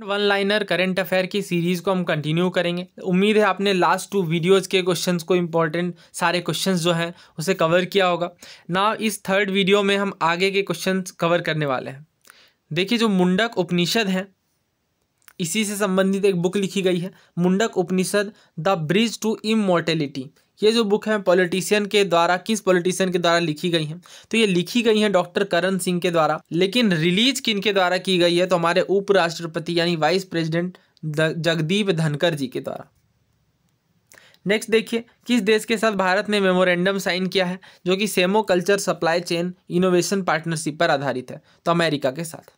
One liner current affair की series को हम कंटिन्यू करेंगे। उम्मीद है आपने लास्ट 2 वीडियोज़ के क्वेश्चंस को इम्पोर्टेंट सारे क्वेश्चंस जो हैं उसे कवर किया होगा ना। इस थर्ड वीडियो में हम आगे के क्वेश्चंस कवर करने वाले हैं। देखिए, जो मुंडक उपनिषद है इसी से संबंधित एक बुक लिखी गई है, मुंडक उपनिषद द ब्रिज टू इमॉर्टेलिटी। ये जो बुक है पॉलिटिशियन के द्वारा, किस पॉलिटिशियन के द्वारा लिखी गई है? तो ये लिखी गई है डॉक्टर करण सिंह के द्वारा, लेकिन रिलीज किन के द्वारा की गई है? तो हमारे उपराष्ट्रपति यानी वाइस प्रेसिडेंट जगदीप धनखड़ जी के द्वारा। नेक्स्ट देखिए, किस देश के साथ भारत ने मेमोरेंडम साइन किया है जो कि सेमो culture supply chain innovation partnership पर आधारित है? तो अमेरिका के साथ।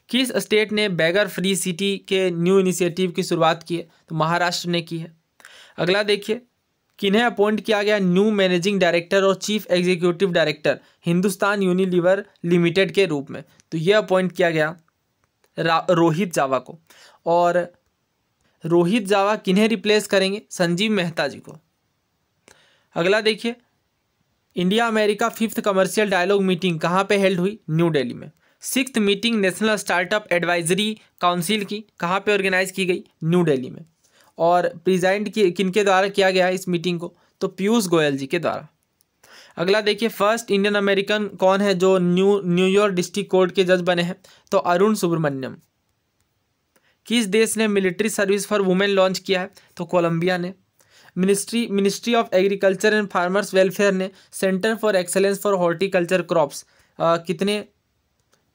किस स्टेट ने बैगर फ्री सिटी के न्यू इनिशिएटिव की शुरुआत की है? तो महाराष्ट्र ने की है। अगला देखिए, किन्हें अपॉइंट किया गया न्यू मैनेजिंग डायरेक्टर और chief executive director Hindustan Unilever limited के रूप में? तो ये अपॉइंट किया गया रोहित जावा को। और रोहित जावा किन्हें रिप्लेस करेंगे? संजीव मेहता जी को। अगला देखिए, India America 5th commercial dialogue meeting कहाँ पे हेल्ड हुई? न्यू दिल्ली में। 6th meeting national startup advisory council की कहाँ पे ऑर्गेनाइज की गई? न्यू दिल्ली में। और प्रेजेंट किनके द्वारा किया गया है इस मीटिंग को? तो पीयूष गोयल जी के द्वारा। अगला देखिए, फर्स्ट इंडियन अमेरिकन कौन है जो न्यूयॉर्क डिस्ट्रिक्ट कोर्ट के जज बने हैं? तो अरुण सुब्रमण्यम। किस देश ने military service for women launch किया है? तो कोलंबिया ने। Ministry of agriculture and farmers welfare ने centre for excellence for horticulture crops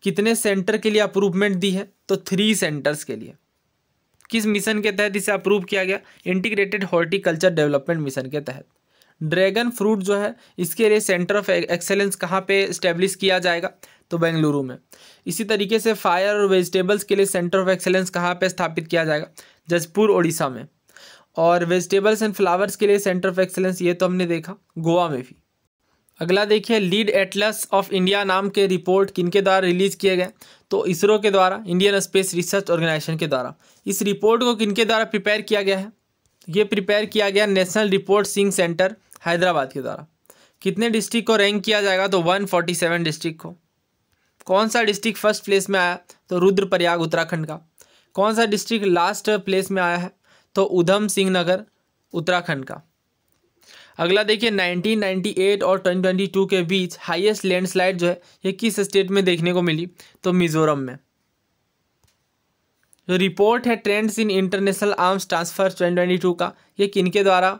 कितने सेंटर के लिए अप्रूवमेंट दी है? तो 3 सेंटर्स के लिए। किस मिशन के तहत इसे अप्रूव किया गया? इंटीग्रेटेड हॉर्टिकल्चर डेवलपमेंट मिशन के तहत। ड्रैगन फ्रूट जो है इसके लिए सेंटर ऑफ एक्सेलेंस कहाँ पे इस्टेब्लिश किया जाएगा? तो बेंगलुरु में। इसी तरीके से फायर और वेजिटेबल्स के लिए सेंटर ऑफ एक्सेलेंस कहाँ पे स्थापित किया जाएगा? जजपुर ओडिशा में। और वेजिटेबल्स एंड फ्लावर्स के लिए सेंटर ऑफ एक्सेलेंस ये तो हमने देखा गोवा में भी। अगला देखिए, लीड एटलस ऑफ इंडिया नाम के रिपोर्ट किनके द्वारा रिलीज किए गए? तो इसरो के द्वारा, इंडियन स्पेस रिसर्च ऑर्गेनाइजेशन के द्वारा। इस रिपोर्ट को किनके द्वारा प्रिपेयर किया गया है? ये प्रिपेयर किया गया national report Singh centre Hyderabad के द्वारा। कितने डिस्ट्रिक्ट को रैंक किया जाएगा? तो 147 डिस्ट्रिक्ट को। कौन सा डिस्ट्रिक्ट फर्स्ट प्लेस में आया? तो रुद्रप्रयाग उत्तराखंड का। कौन सा डिस्ट्रिक्ट लास्ट प्लेस में आया है? तो उधम सिंह नगर उत्तराखंड का। अगला देखिए, 1998 और 2022 के बीच हाईएस्ट लैंडस्लाइड जो है ये किस स्टेट में देखने को मिली? तो मिजोरम में। जो रिपोर्ट है trends in international arms transfer 2022 का, ये किनके द्वारा?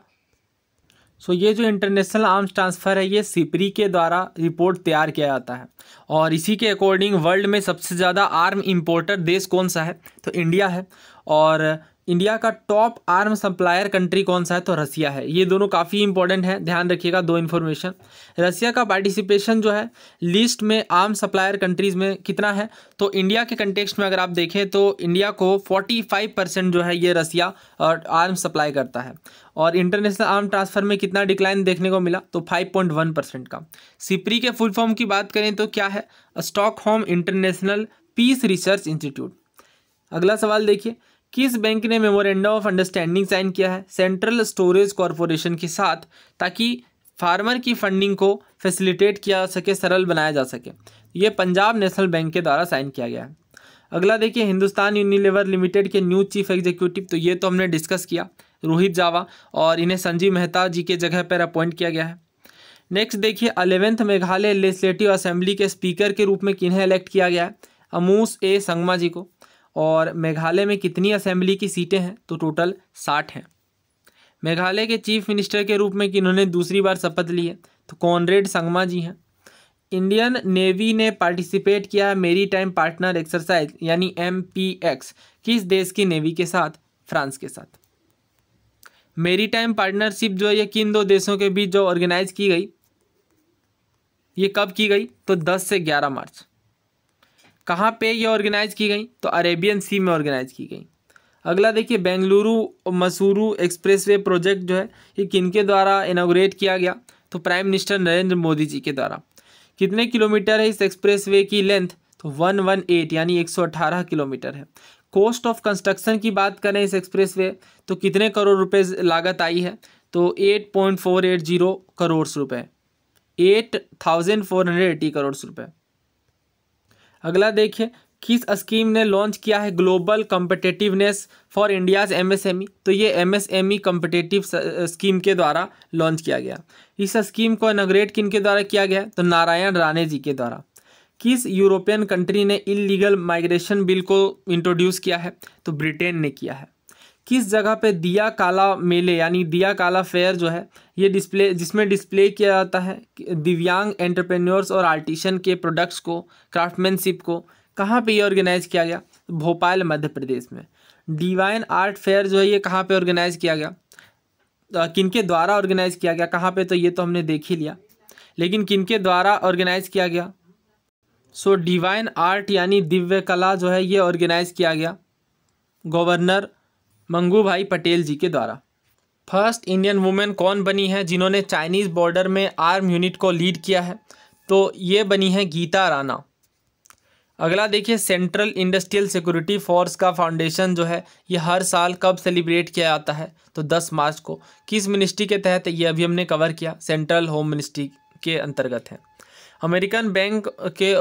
ये जो इंटरनेशनल आर्म्स ट्रांसफ़र है ये सिपरी के द्वारा रिपोर्ट तैयार किया जाता है। और इसी के अकॉर्डिंग वर्ल्ड में सबसे ज़्यादा आर्म इंपोर्टर देश कौन सा है? तो इंडिया है। और इंडिया का टॉप आर्म सप्लायर कंट्री कौन सा है? तो रसिया है। ये दोनों काफ़ी इंपॉर्टेंट है, ध्यान रखिएगा 2 इन्फॉर्मेशन। रसिया का पार्टिसिपेशन जो है लिस्ट में आर्म सप्लायर कंट्रीज़ में कितना है? तो इंडिया के कंटेक्स्ट में अगर आप देखें तो इंडिया को 45% जो है ये रसिया और आर्म सप्लाई करता है। और इंटरनेशनल आर्म ट्रांसफ़र में कितना डिक्लाइन देखने को मिला? तो 5.1% का। सिपरी के फुल फॉर्म की बात करें तो क्या है? Stockholm international peace research institute. अगला सवाल देखिए, किस बैंक ने मेमोरेंडम ऑफ अंडरस्टैंडिंग साइन किया है सेंट्रल स्टोरेज कॉरपोरेशन के साथ ताकि फार्मर की फंडिंग को फैसिलिटेट किया जा सके, सरल बनाया जा सके? ये पंजाब नेशनल बैंक के द्वारा साइन किया गया है। अगला देखिए, हिंदुस्तान यूनिलीवर लिमिटेड के न्यू चीफ एग्जीक्यूटिव, तो ये तो हमने डिस्कस किया, रोहित जावा, और इन्हें संजीव मेहता जी के जगह पर अपॉइंट किया गया है। नेक्स्ट देखिए, 11th मेघालय लेजिस्लेटिव असेंबली के स्पीकर के रूप में किन्हें इलेक्ट किया गया है? अमूस ए संगमा जी को। और मेघालय में कितनी असेंबली की सीटें हैं? तो टोटल 60 हैं। मेघालय के चीफ मिनिस्टर के रूप में किन्होंने दूसरी बार शपथ ली है? तो कॉनरेड संगमा जी हैं। इंडियन नेवी ने पार्टिसिपेट किया है मेरी टाइम पार्टनर एक्सरसाइज यानी MPX किस देश की नेवी के साथ? फ्रांस के साथ। मेरी टाइम पार्टनरशिप जो है ये किन 2 देशों के बीच जो ऑर्गेनाइज की गई, ये कब की गई? तो 10 से 11 मार्च। कहाँ पे ये ऑर्गेनाइज की गई? तो अरेबियन सी में ऑर्गेनाइज की गई। अगला देखिए, बेंगलुरु मसूरू एक्सप्रेसवे प्रोजेक्ट जो है ये किनके द्वारा इनॉग्रेट किया गया? तो प्राइम मिनिस्टर नरेंद्र मोदी जी के द्वारा। कितने किलोमीटर है इस एक्सप्रेसवे की लेंथ? तो 118 यानी 118 किलोमीटर है। कॉस्ट ऑफ कंस्ट्रक्शन की बात करें इस एक्सप्रेसवे तो कितने करोड़ रुपए लागत आई है? तो 8.480 करोड़ रुपए, 8480 करोड़ रुपए। अगला देखिए, किस स्कीम ने लॉन्च किया है global competitiveness for India's MSME? तो ये एमएसएमई कम्पिटिटिव स्कीम के द्वारा लॉन्च किया गया। इस स्कीम को इनॉग्रेट किन के द्वारा किया गया? तो नारायण राणे जी के द्वारा। किस यूरोपियन कंट्री ने इलीगल माइग्रेशन बिल को इंट्रोड्यूस किया है? तो ब्रिटेन ने किया है। किस जगह पे दिया काला मेले यानी दिया काला फेयर जो है ये जिसमें डिस्प्ले किया जाता है दिव्यांग एंटरप्रेन्योर्स और आर्टिशन के प्रोडक्ट्स को, क्राफ्टमैनशिप को, कहाँ पे ये ऑर्गेनाइज किया गया? भोपाल मध्य प्रदेश में। डिवाइन आर्ट फेयर जो है ये कहाँ पे ऑर्गेनाइज किया गया? किनके द्वारा ऑर्गेनाइज किया गया? कहाँ पे? तो ये तो हमने देख ही लिया, लेकिन किनके द्वारा ऑर्गेनाइज किया गया? सो डिवाइन आर्ट यानी दिव्य कला जो है ये ऑर्गेनाइज किया गया गवर्नर मंगू भाई पटेल जी के द्वारा। फर्स्ट इंडियन वुमेन कौन बनी है जिन्होंने चाइनीज़ बॉर्डर में आर्म यूनिट को लीड किया है? तो ये बनी है गीता राणा। अगला देखिए, सेंट्रल इंडस्ट्रियल सिक्योरिटी फोर्स का फाउंडेशन जो है ये हर साल कब सेलिब्रेट किया जाता है? तो 10 मार्च को। किस मिनिस्ट्री के तहत? ये अभी हमने कवर किया, सेंट्रल होम मिनिस्ट्री के अंतर्गत है। अमेरिकन बैंक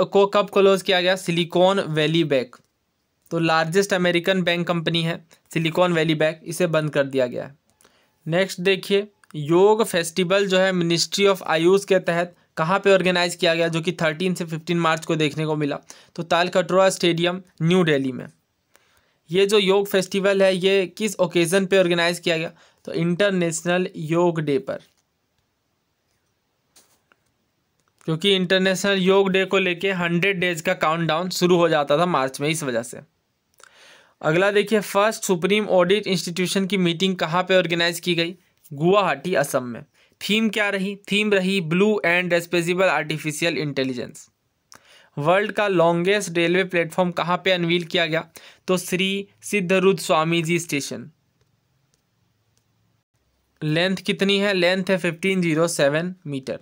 को कब क्लोज किया गया? Silicon valley bank. तो लार्जेस्ट अमेरिकन बैंक कंपनी है सिलिकॉन वैली बैंक, इसे बंद कर दिया गया है। नेक्स्ट देखिए, योग फेस्टिवल जो है मिनिस्ट्री ऑफ आयुष के तहत कहाँ पे ऑर्गेनाइज किया गया, जो कि 13 से 15 मार्च को देखने को मिला? तो तालकटोरा स्टेडियम न्यू दिल्ली में। ये जो योग फेस्टिवल है ये किस ओकेजन पे ऑर्गेनाइज किया गया? तो इंटरनेशनल योग डे पर, क्योंकि इंटरनेशनल योग डे को लेके 100 डेज का काउंटडाउन शुरू हो जाता था मार्च में, इस वजह से। अगला देखिए, फर्स्ट सुप्रीम ऑडिट इंस्टीट्यूशन की मीटिंग कहाँ पे ऑर्गेनाइज की गई? गुवाहाटी असम में। थीम क्या रही? थीम रही blue and responsible artificial intelligence. World का लॉन्गेस्ट रेलवे प्लेटफॉर्म कहाँ पे अनवील किया गया? तो श्री सिद्धरुद्र स्वामी जी स्टेशन। लेंथ कितनी है? लेंथ है 1507 मीटर।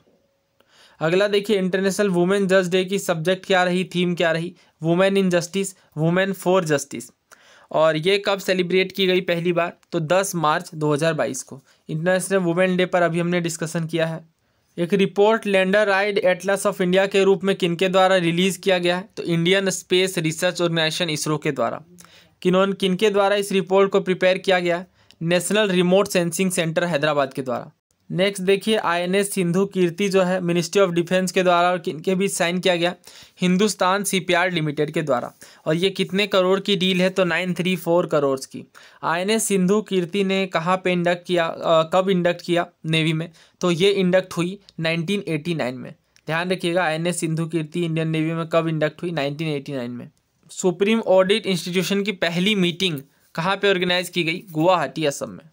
अगला देखिए, इंटरनेशनल वुमेन जज डे की सब्जेक्ट क्या रही, थीम क्या रही? Women in justice, women for justice. और ये कब सेलिब्रेट की गई पहली बार? तो 10 मार्च 2022 को। इंटरनेशनल वुमेन डे पर अभी हमने डिस्कशन किया है। एक report lander ride Atlas of India के रूप में किनके द्वारा रिलीज किया गया है? तो Indian space research organisation ISRO के द्वारा। किनके द्वारा इस रिपोर्ट को प्रिपेयर किया गया है? National remote sensing centre Hyderabad के द्वारा। नेक्स्ट देखिए, INS सिंधु कीर्ति जो है मिनिस्ट्री ऑफ डिफेंस के द्वारा और किनके बीच साइन किया गया? हिंदुस्तान शिपयार्ड लिमिटेड के द्वारा। और ये कितने करोड़ की डील है? तो 934 करोड़ की। INS सिंधु कीर्ति ने कहाँ पे इंडक्ट किया, कब इंडक्ट किया नेवी में? तो ये इंडक्ट हुई 1989 में। ध्यान रखिएगा, INS सिंधु कीर्ति इंडियन नेवी में कब इंडक्ट हुई? 1989 में। सुप्रीम ऑडिट इंस्टीट्यूशन की पहली मीटिंग कहाँ पे ऑर्गेनाइज की गई? गुवाहाटी असम में।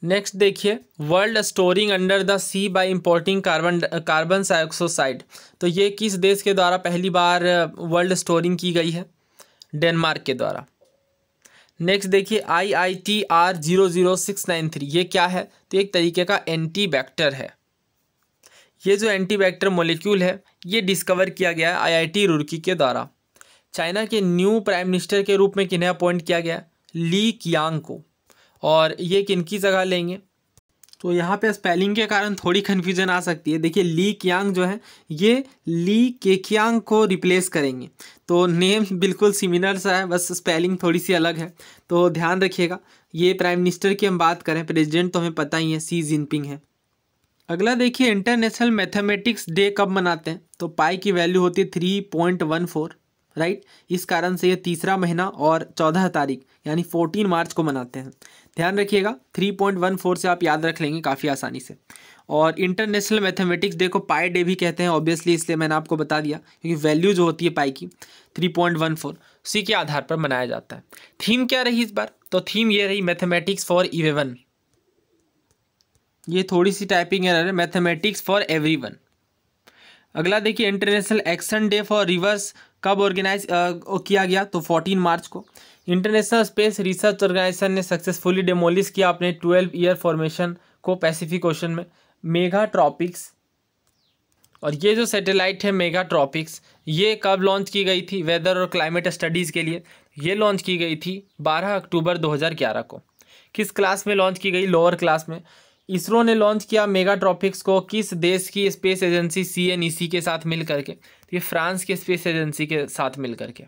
नेक्स्ट देखिए, world storing under the sea by importing carbon dioxide. तो ये किस देश के द्वारा पहली बार वर्ल्ड स्टोरिंग की गई है? डेनमार्क के द्वारा। नेक्स्ट देखिए, IITR 00693 ये क्या है? तो एक तरीके का एंटी बैक्टर है। ये जो एंटी बैक्टर मोलिक्यूल है ये डिस्कवर किया गया है IIT रुड़की के द्वारा। चाइना के न्यू प्राइम मिनिस्टर के रूप में किन्हें अपॉइंट किया गया? ली कियांग को। और ये किनकी जगह लेंगे? तो यहाँ पे स्पेलिंग के कारण थोड़ी कन्फ्यूजन आ सकती है। देखिए, ली कियांग जो है ये ली केकियांग को रिप्लेस करेंगे। तो नेम बिल्कुल सिमिलर सा है, बस स्पेलिंग थोड़ी सी अलग है, तो ध्यान रखिएगा। ये प्राइम मिनिस्टर की हम बात करें, प्रेसिडेंट तो हमें पता ही है, सी जिनपिंग है। अगला देखिए, इंटरनेशनल मैथमेटिक्स डे कब मनाते हैं? तो पाई की वैल्यू होती है 3.14, राइट। इस कारण से ये तीसरा महीना और 14 तारीख यानी 14 मार्च को मनाते हैं। ध्यान रखिएगा, 3.14 से आप याद रख लेंगे काफ़ी आसानी से। और इंटरनेशनल मैथमेटिक्स डे को पाई डे भी कहते हैं ऑब्वियसली, इसलिए मैंने आपको बता दिया, क्योंकि वैल्यू जो होती है पाई की 3.14 उसी के आधार पर मनाया जाता है। थीम क्या रही इस बार? तो थीम ये रही मैथमेटिक्स फॉर एवरीवन। ये थोड़ी सी टाइपिंग एरर है, मैथमेटिक्स फॉर एवरीवन। अगला देखिए, international action day for reverse कब ऑर्गेनाइज किया गया? तो 14 मार्च को। इंटरनेशनल स्पेस रिसर्च ऑर्गेनाइजेशन ने सक्सेसफुली डेमोलिश किया अपने 12 ईयर फॉर्मेशन को पैसिफिक ओशन में, मेगाट्रॉपिक्स। और ये जो सैटेलाइट है मेगाट्रॉपिक्स ये कब लॉन्च की गई थी? वेदर और क्लाइमेट स्टडीज़ के लिए ये लॉन्च की गई थी 12 अक्टूबर 2011 को। किस क्लास में लॉन्च की गई? लोअर क्लास में। इसरो ने लॉन्च किया मेगाट्रॉपिक्स को किस देश की स्पेस एजेंसी CNEC के साथ मिल करके? ये फ्रांस के स्पेस एजेंसी के साथ मिल करके।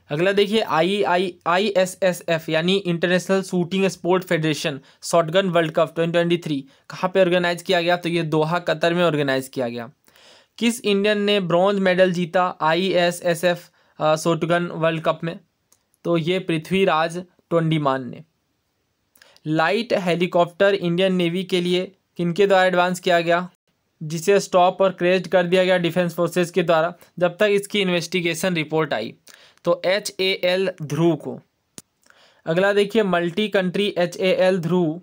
अगला देखिए ISSF यानी international shooting sport federation shotgun world cup 2023 कहाँ पे ऑर्गेनाइज किया गया? तो ये दोहा कतर में ऑर्गेनाइज किया गया। किस इंडियन ने ब्रॉन्ज मेडल जीता ISSF शॉटगन वर्ल्ड कप में? तो ये पृथ्वीराज टोंडीमान ने। लाइट हेलीकॉप्टर इंडियन नेवी के लिए किनके द्वारा एडवांस किया गया, जिसे स्टॉप और क्रेश कर दिया गया डिफेंस फोर्सेस के द्वारा जब तक इसकी इन्वेस्टिगेशन रिपोर्ट आई? तो HAL ध्रुव को। अगला देखिए मल्टी कंट्री HAL ध्रुव।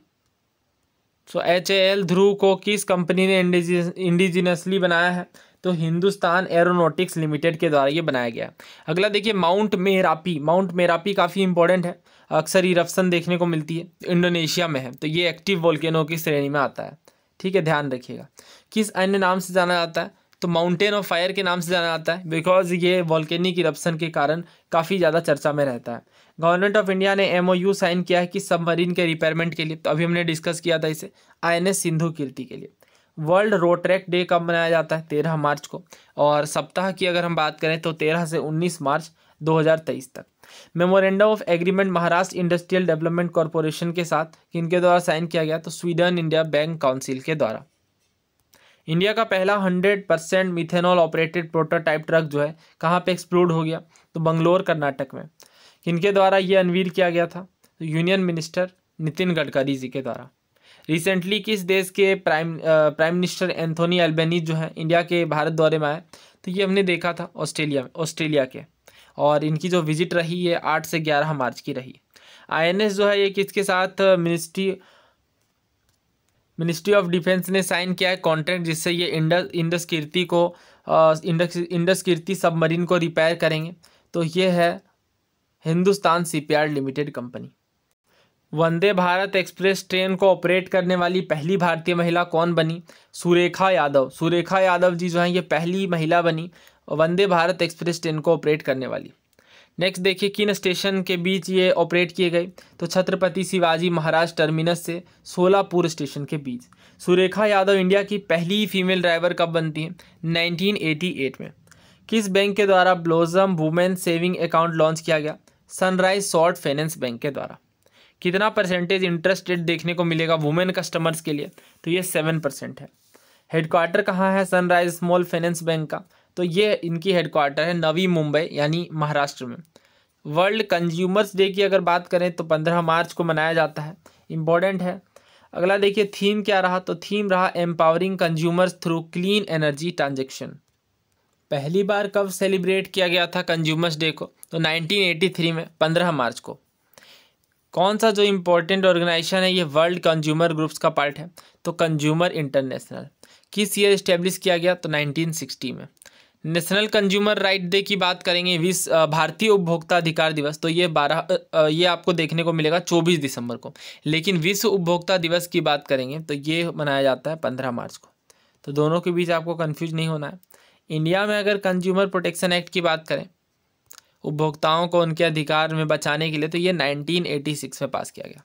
सो HAL ध्रुव को किस कंपनी ने इंडिजिनसली बनाया है? तो हिंदुस्तान एरोनॉटिक्स लिमिटेड के द्वारा ये बनाया गया। अगला देखिए माउंट मेरापी काफ़ी इंपॉर्टेंट है, अक्सर इरप्शन देखने को मिलती है, इंडोनेशिया में है, तो ये एक्टिव वोल्केनो की श्रेणी में आता है। ठीक है, ध्यान रखिएगा। किस अन्य नाम से जाना जाता है? तो माउंटेन ऑफ फायर के नाम से जाना जाता है, बिकॉज ये वॉल्केनिक इरप्शन के कारण काफ़ी ज़्यादा चर्चा में रहता है। गवर्नमेंट ऑफ इंडिया ने MOU साइन किया है कि सबमरीन के रिपेयरमेंट के लिए, तो अभी हमने डिस्कस किया था इसे, INS सिंधु कीर्ति के लिए। वर्ल्ड रोड ट्रैक डे कब मनाया जाता है? 13 मार्च को। और सप्ताह की अगर हम बात करें तो 13 से 19 मार्च 2023 तक। Memorandum of agreement Maharashtra industrial development corporation के साथ किनके द्वारा साइन किया गया? तो स्वीडन इंडिया बैंक काउंसिल के द्वारा। इंडिया का पहला 100% मिथेनॉल ऑपरेटेड प्रोटोटाइप ट्रक जो है कहाँ पे एक्सप्लोड हो गया? तो बंगलोर कर्नाटक में। किनके द्वारा ये अनवीर किया गया था? तो यूनियन मिनिस्टर नितिन गडकरी जी के द्वारा। रिसेंटली किस देश के प्राइम मिनिस्टर एंथोनी अल्बेनीज जो है इंडिया के भारत दौरे में आए? तो ये हमने देखा था ऑस्ट्रेलिया के, और इनकी जो विजिट रही ये 8 से 11 मार्च की रही। INS जो है ये किसके साथ मिनिस्ट्री ऑफ डिफेंस ने साइन किया है कॉन्ट्रैक्ट, जिससे ये इंडस कीर्ति सबमरीन को रिपेयर करेंगे? तो ये है Hindustan shipyard limited company. Vande Bharat express train को ऑपरेट करने वाली पहली भारतीय महिला कौन बनी? सुरेखा यादव जी जो हैं ये पहली महिला बनी वंदे भारत एक्सप्रेस ट्रेन को ऑपरेट करने वाली। नेक्स्ट देखिए किन स्टेशन के बीच ये ऑपरेट किए गए? तो छत्रपति शिवाजी महाराज टर्मिनस से सोलापुर स्टेशन के बीच। सुरेखा यादव इंडिया की पहली फीमेल ड्राइवर कब बनती हैं? 1988 में। किस बैंक के द्वारा blossom women saving account launch किया गया? सनराइज शॉर्ट फाइनेंस बैंक के द्वारा। कितना परसेंटेज इंटरेस्ट रेट देखने को मिलेगा वुमेन कस्टमर्स के लिए? तो ये 7% है। हेडक्वार्टर कहाँ है सनराइज स्मॉल फाइनेंस बैंक का? तो ये इनकी हेडक्वार्टर है नवी मुंबई यानी महाराष्ट्र में। वर्ल्ड कंज्यूमर्स डे की अगर बात करें तो 15 मार्च को मनाया जाता है, इम्पोर्टेंट है। अगला देखिए थीम क्या रहा? तो थीम रहा empowering consumers through clean energy transaction. पहली बार कब सेलिब्रेट किया गया था कंज्यूमर्स डे को? तो 1983 में 15 मार्च को। कौन सा जो इम्पोर्टेंट ऑर्गेनाइजेशन है ये वर्ल्ड कंज्यूमर ग्रुप्स का पार्ट है? तो कंज्यूमर इंटरनेशनल। किस ईयर इस्टेब्लिश किया गया? तो 1960 में। नेशनल कंज्यूमर राइट डे की बात करेंगे, भारतीय उपभोक्ता अधिकार दिवस, तो ये आपको देखने को मिलेगा 24 दिसंबर को। लेकिन विश्व उपभोक्ता दिवस की बात करेंगे तो ये मनाया जाता है 15 मार्च को। तो दोनों के बीच आपको कंफ्यूज नहीं होना है। इंडिया में अगर कंज्यूमर प्रोटेक्शन एक्ट की बात करें उपभोक्ताओं को उनके अधिकार में बचाने के लिए, तो ये 1986 में पास किया गया।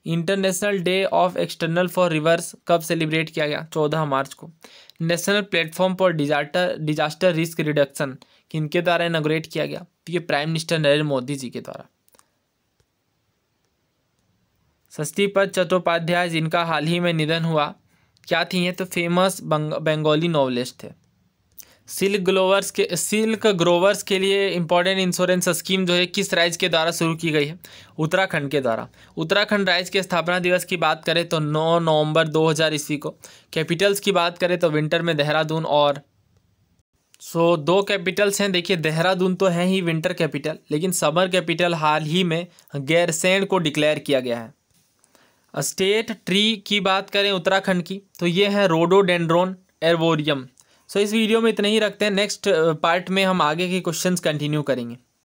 International day of external for reverse कब सेलिब्रेट किया गया? 14 मार्च को। National platform for disaster risk reduction किनके द्वारा इनॉग्रेट किया गया? तो ये प्राइम मिनिस्टर नरेंद्र मोदी जी के द्वारा। षष्ठीपद चट्टोपाध्याय जिनका हाल ही में निधन हुआ, क्या थी ये? तो फेमस बंगाली नॉवलिस्ट थे। सिल्क ग्रोवर्स के लिए इंपॉर्टेंट इंश्योरेंस स्कीम जो है किस राज्य के द्वारा शुरू की गई है? उत्तराखंड के द्वारा। उत्तराखंड राज्य के स्थापना दिवस की बात करें तो 9 नवंबर 2000 ईस्वी को। कैपिटल्स की बात करें तो विंटर में देहरादून और 2 कैपिटल्स हैं। देखिए देहरादून तो है ही विंटर कैपिटल, लेकिन समर कैपिटल हाल ही में गैरसैंण को डिक्लेयर किया गया है। स्टेट ट्री की बात करें उत्तराखंड की तो ये है रोडोडेंड्रोन एर्बोरियम। इस वीडियो में इतना ही रखते हैं। नेक्स्ट पार्ट में हम आगे के क्वेश्चंस कंटिन्यू करेंगे।